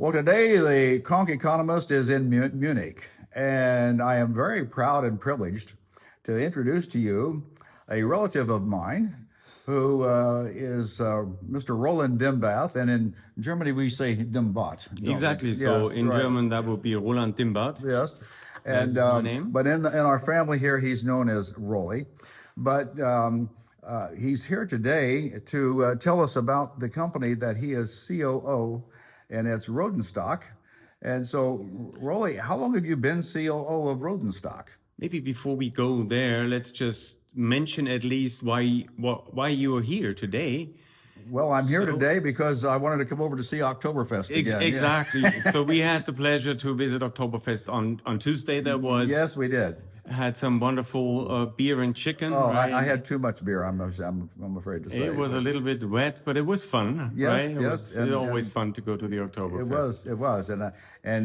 Well, today the Conch Economist is in Munich, and I am very proud and privileged to introduce to you a relative of mine who is Mr. Roland DIMBATH, and in Germany we say DIMBATH. Exactly. So in German that would be Roland DIMBATH. Yes, and That's my name. but in our family here he's known as Rolly. But he's here today to tell us about the company that he is COO, and it's RODENSTOCK. And so, Rolly, how long have you been COO of RODENSTOCK? Maybe before we go there, let's just mention at least why you are here today. Well, I'm here today because I wanted to come over to see Oktoberfest again. Exactly. Yeah. So we had the pleasure to visit Oktoberfest on Tuesday. There was. Yes, we did. Had some wonderful beer and chicken. Oh, right? I had too much beer. I'm afraid to say it was a little bit wet, but it was fun. Yes, right? Yes. It's always fun to go to the Oktoberfest. It was, and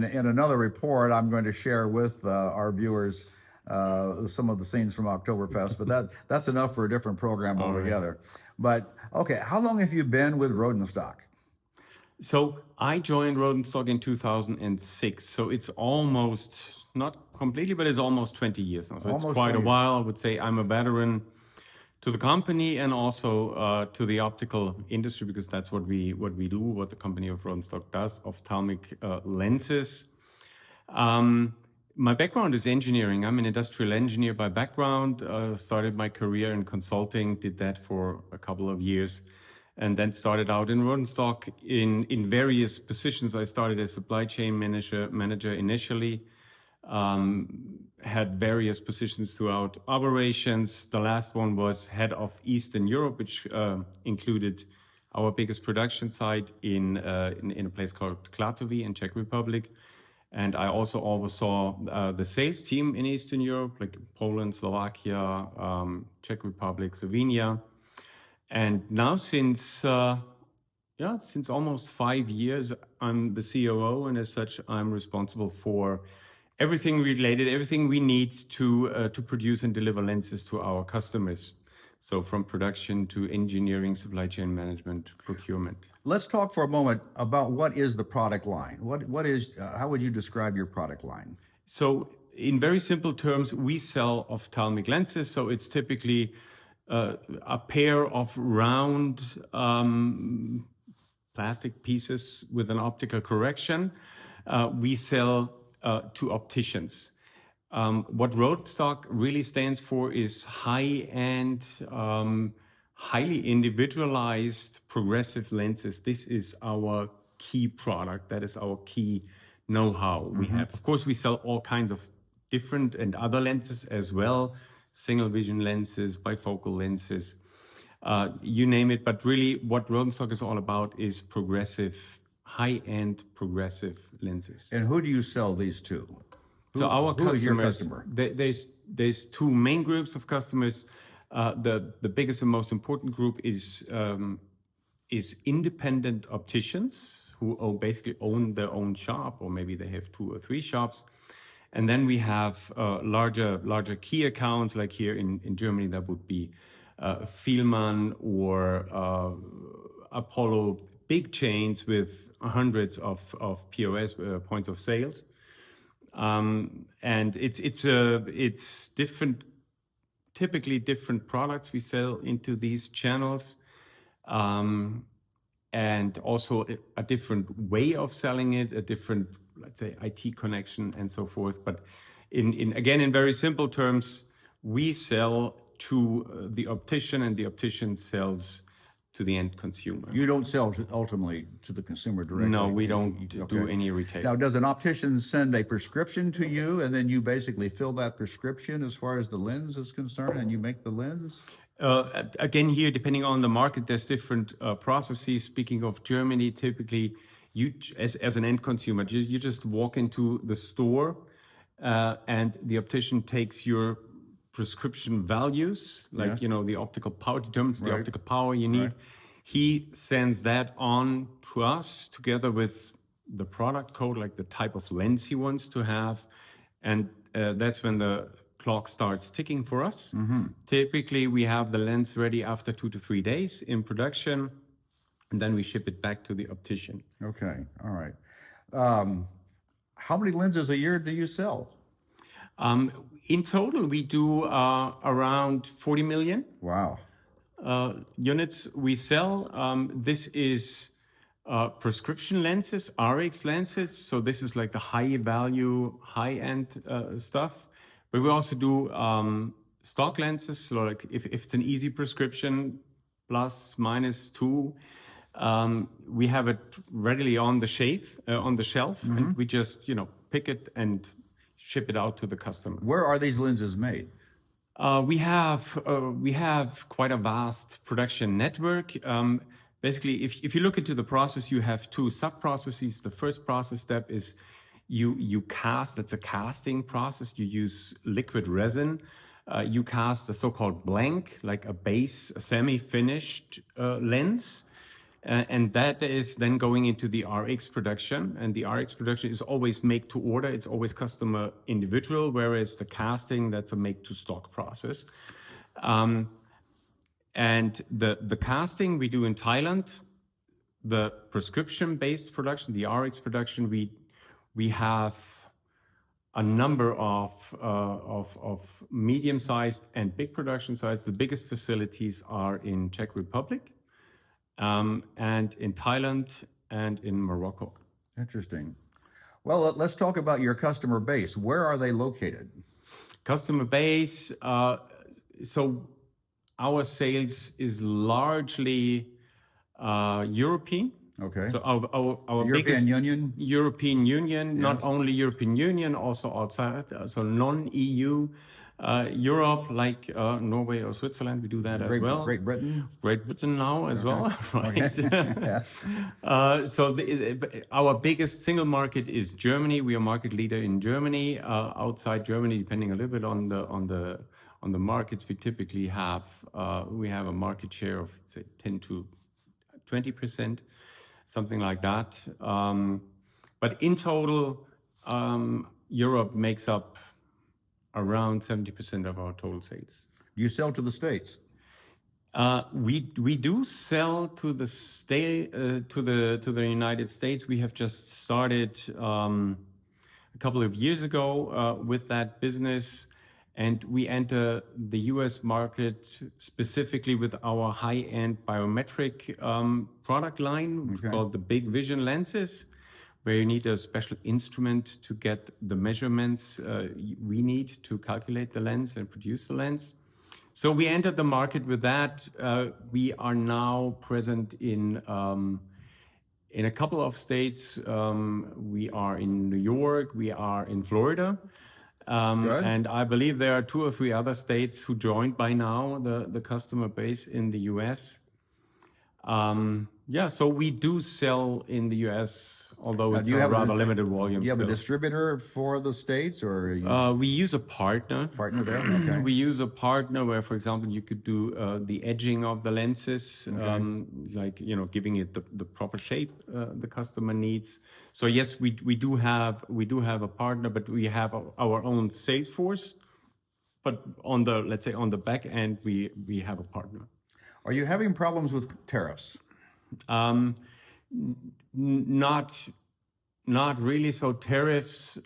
in another report, I'm going to share with our viewers some of the scenes from Oktoberfest. But that's enough for a different program altogether. Right. But okay, how long have you been with RODENSTOCK? So I joined RODENSTOCK in 2006. So it's almost, not completely, but it's almost 20 years now. So almost it's quite a while. I would say I'm a veteran to the company and also to the optical industry, because that's what we do, what the company of RODENSTOCK does, ophthalmic lenses. My background is engineering. I'm an industrial engineer by background. Started my career in consulting, did that for a couple of years, and then started out in RODENSTOCK in various positions. I started as supply chain manager initially. Had various positions throughout operations. The last one was head of Eastern Europe, which included our biggest production site in a place called Klatovy in Czech Republic. And I also oversaw the sales team in Eastern Europe, like Poland, Slovakia, Czech Republic, Slovenia. And now since almost 5 years, I'm the COO, and as such, I'm responsible for everything we need to produce and deliver lenses to our customers. So from production to engineering, supply chain management, procurement. Let's talk for a moment about what is the product line. What is how would you describe your product line? So in very simple terms, we sell ophthalmic lenses. So it's typically a pair of round plastic pieces with an optical correction. We sell to opticians. What RODENSTOCK really stands for is high-end, highly individualized progressive lenses. This is our key product. That is our key know-how we have. Of course, we sell all kinds of different and other lenses as well, single vision lenses, bifocal lenses, you name it. But really what RODENSTOCK is all about is progressive, high-end progressive lenses. And who do you sell these to? So our customers, there's two main groups of customers. The biggest and most important group is independent opticians who basically own their own shop, or maybe they have 2 or 3 shops. And then we have larger key accounts, like here in Germany, that would be Fielmann or Apollo, big chains with hundreds of POS, points of sales. And it's different, typically different products we sell into these channels, and also a different way of selling it, a different, let's say, IT connection and so forth. But in very simple terms, we sell to the optician, and the optician sells to the end consumer. You don't sell ultimately to the consumer directly? No, we don't do any retail. Now, does an optician send a prescription to you, and then you basically fill that prescription as far as the lens is concerned, and you make the lens? Again, here, depending on the market, there's different processes. Speaking of Germany, typically, you as an end consumer, you just walk into the store, and the optician takes your prescription values, like, the optical power, determines the optical power you need. He sends that on to us together with the product code, like the type of lens he wants to have. And that's when the clock starts ticking for us. Typically, we have the lens ready after 2 to 3 days in production, and then we ship it back to the optician. Okay, all right. How many lenses a year do you sell? In total, we do around 40 million Wow. units we sell. This is prescription lenses, RX lenses. So this is like the high value, high end stuff. But we also do stock lenses. So like if it's an easy prescription, plus minus two, we have it readily on the shelf, and we just pick it and ship it out to the customer. Where are these lenses made? We have quite a vast production network. Basically, if you look into the process, you have two sub processes. The first process step is you cast. That's a casting process. You use liquid resin. You cast a so-called blank, like a base, a semi-finished lens. And that is then going into the RX production. And the RX production is always make to order. It's always customer individual, whereas the casting, that's a make to stock process. And the casting we do in Thailand. The prescription-based production, the RX production, we have a number of medium-sized and big production size. The biggest facilities are in Czech Republic, and in Thailand and in Morocco. Interesting. Well, let's talk about your customer base. Where are they located? Customer base, so our sales is largely European. Okay. So our European biggest Union? European Union, Yes. not only European Union, also outside, so non-EU. Europe, like Norway or Switzerland, we do that as well. Great Britain? Great Britain now as well, right? Yes. So our biggest single market is Germany. We are market leader in Germany. Outside Germany, depending a little bit on the markets, we typically have a market share of say 10 to 20%, something like that. But in total, Europe makes up around 70% of our total sales. You sell to the States? We do sell to the United States. We have just started a couple of years ago with that business, and we enter the US market specifically with our high-end biometric product line, which is called the Big Vision lenses, where you need a special instrument to get the measurements we need to calculate the lens and produce the lens. So we entered the market with that. We are now present in a couple of states. We are in New York, we are in Florida. And I believe there are 2 or 3 other states who joined by now the customer base in the US. So we do sell in the US, although it's a rather limited volume. Do you have a distributor for the States, or we use a partner. Partner there? Okay. We use a partner where, for example, you could do the edging of the lenses, like giving it the proper shape the customer needs. So yes, we do have a partner, but we have our own sales force. But on the back end, we have a partner. Are you having problems with tariffs? Not really. So tariffs.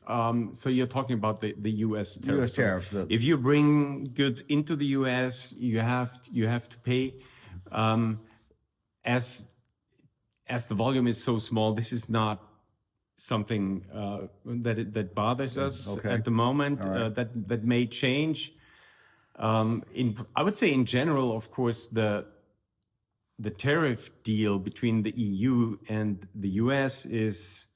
So you're talking about the U.S. tariffs. U.S. tariffs. If you bring goods into the U.S., you have to pay. As the volume is so small, this is not something that bothers us at the moment. Right. That may change. I would say in general, of course, the tariff deal between the EU and the US is,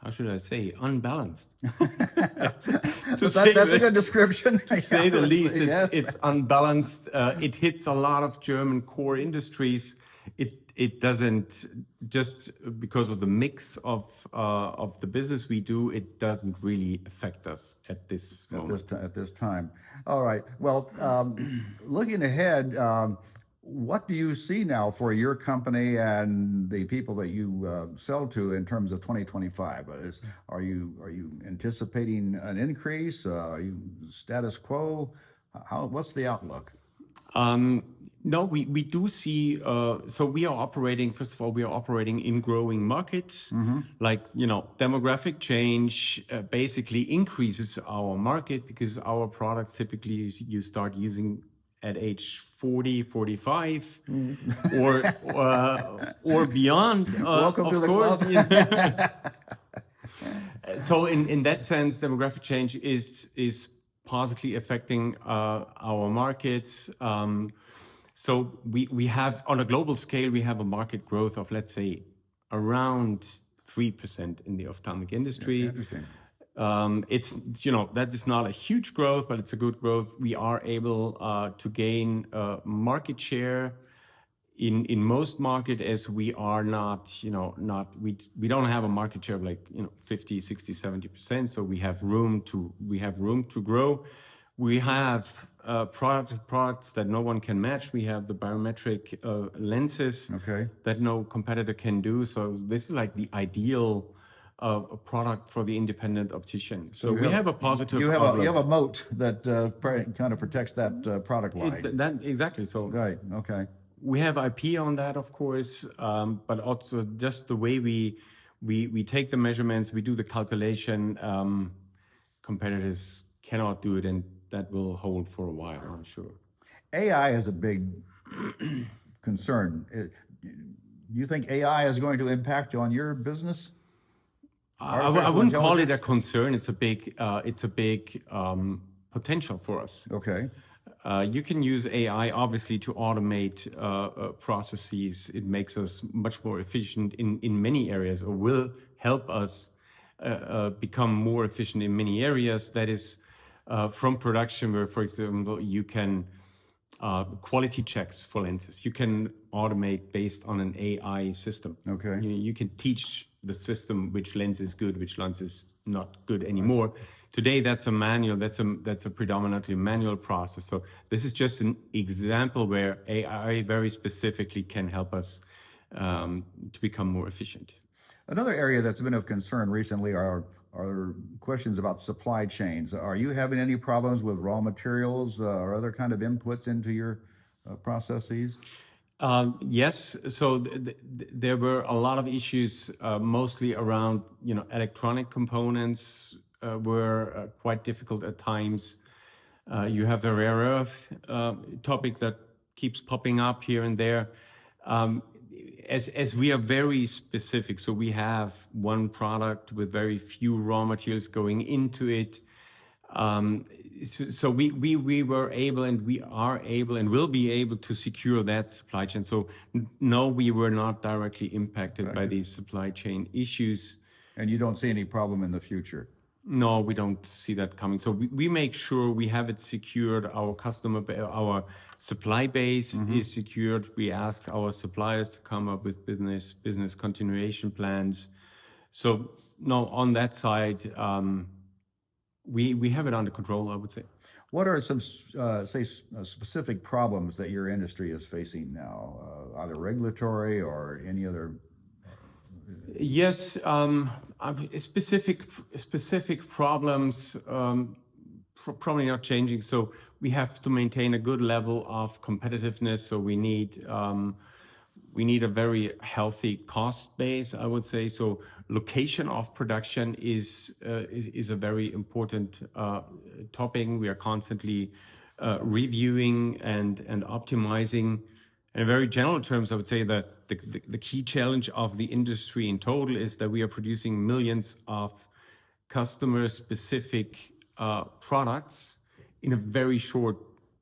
how should I say, unbalanced. That's a good description. To say the least, yes. it's unbalanced. It hits a lot of German core industries. It doesn't, just because of the mix of the business we do, it doesn't really affect us at this moment. At this time. All right. Well, looking ahead, what do you see now for your company and the people that you sell to in terms of 2025? Are you anticipating an increase? Are you status quo? What's the outlook? No, we do see, so we are operating, first of all, we are operating in growing markets. Like, demographic change basically increases our market because our products typically you start using at age 40, 45, or beyond, Welcome of to the course. club. So in that sense, demographic change is positively affecting our markets. So we have, on a global scale, we have a market growth of, let's say, around 3% in the ophthalmic industry. Interesting. It's, that is not a huge growth, but it's a good growth. We are able to gain market share in most market, as we are not, we don't have a market share of like, 50, 60, 70%. So we have room to grow. We have products that no one can match. We have the biometric lenses that no competitor can do. So this is like the ideal product for the independent optician. So we have a positive. You have a moat that kind of protects that product line. Exactly. So right. Okay. We have IP on that, of course, but also just the way we take the measurements, we do the calculation. Competitors cannot do it, and that will hold for a while, I'm sure. AI is a big concern. Do you think AI is going to impact on your business? I wouldn't call it a concern. It's a big potential for us. Okay. You can use AI obviously to automate processes. It makes us much more efficient in many areas, or will help us become more efficient in many areas. That is from production, where, for example, you can quality checks for lenses. You can automate based on an AI system. Okay. You can teach the system which lens is good, which lens is not good anymore. Today, that's a manual. That's a predominantly manual process. So this is just an example where AI very specifically can help us to become more efficient. Another area that's been of concern recently are questions about supply chains. Are you having any problems with raw materials or other kind of inputs into your processes? Yes. So there were a lot of issues, mostly around, electronic components were quite difficult at times. You have the rare earth topic that keeps popping up here and there. As we are very specific, so we have one product with very few raw materials going into it. So we were able, and we are able, and will be able to secure that supply chain. So no, we were not directly impacted by these supply chain issues. And you don't see any problem in the future? No, we don't see that coming. So we make sure we have it secured. Our supply base is secured. We ask our suppliers to come up with business continuation plans. So no, on that side, we have it under control, I would say. What are some, specific problems that your industry is facing now, either regulatory or any other? Yes, specific problems, probably not changing. So we have to maintain a good level of competitiveness. So we need a very healthy cost base, I would say. So location of production is a very important topic. We are constantly reviewing and optimizing. In very general terms, I would say that the key challenge of the industry in total is that we are producing millions of customer-specific products in a very short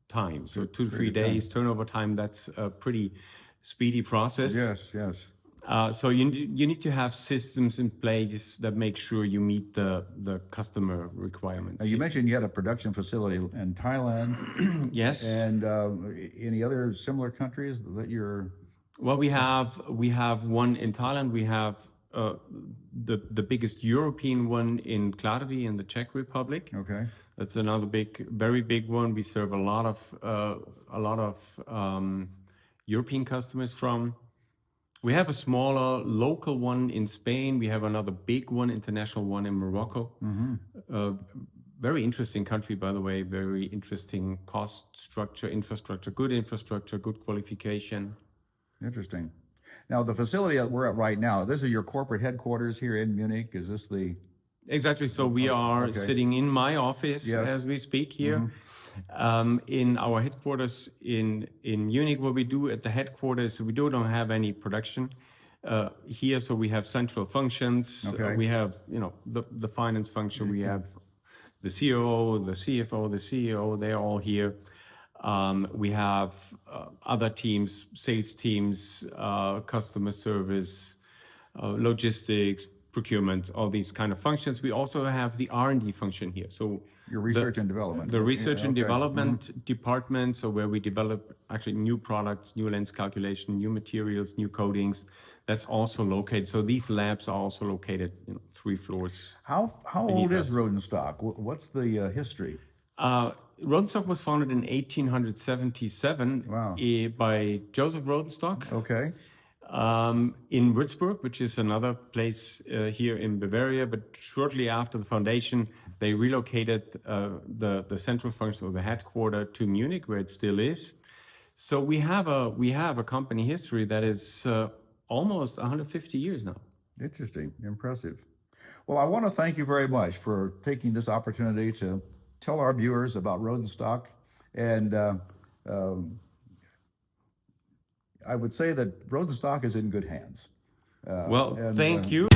time. So 2 to 3 days turnover time, that's a pretty speedy process. Yes, yes. So you need to have systems in place that make sure you meet the customer requirements. You mentioned you had a production facility in Thailand. Yes. And any other similar countries that you're? Well, we have one in Thailand. We have the biggest European one in Klatovy in the Czech Republic. Okay. That's another very big one. We serve a lot of European customers from. We have a smaller local one in Spain. We have another big one, international one in Morocco. very interesting country, by the way, very interesting cost structure, infrastructure, good qualification. Interesting. Now, the facility that we're at right now, this is your corporate headquarters here in Munich. Is this the... Exactly. So we are sitting in my office as we speak here. In our headquarters in Munich. What we do at the headquarters, we don't have any production here. So we have central functions. We have, the finance function. We have the COO, the CFO, the CEO. They're all here. We have other teams, sales teams, customer service, logistics, procurement, all these kind of functions. We also have the R&D function here. So your research and development. The research and development department, so where we develop actually new products, new lens calculation, new materials, new coatings. That's also located. So these labs are also located 3 floors. How old is RODENSTOCK? What's the history? RODENSTOCK was founded in 1877 by Joseph RODENSTOCK. Okay. In Würzburg, which is another place here in Bavaria, but shortly after the foundation, they relocated the central function of the headquarter to Munich, where it still is. So we have a company history that is almost 150 years now. Interesting, impressive. Well, I want to thank you very much for taking this opportunity to tell our viewers about RODENSTOCK, and I would say that RODENSTOCK is in good hands. Thank you.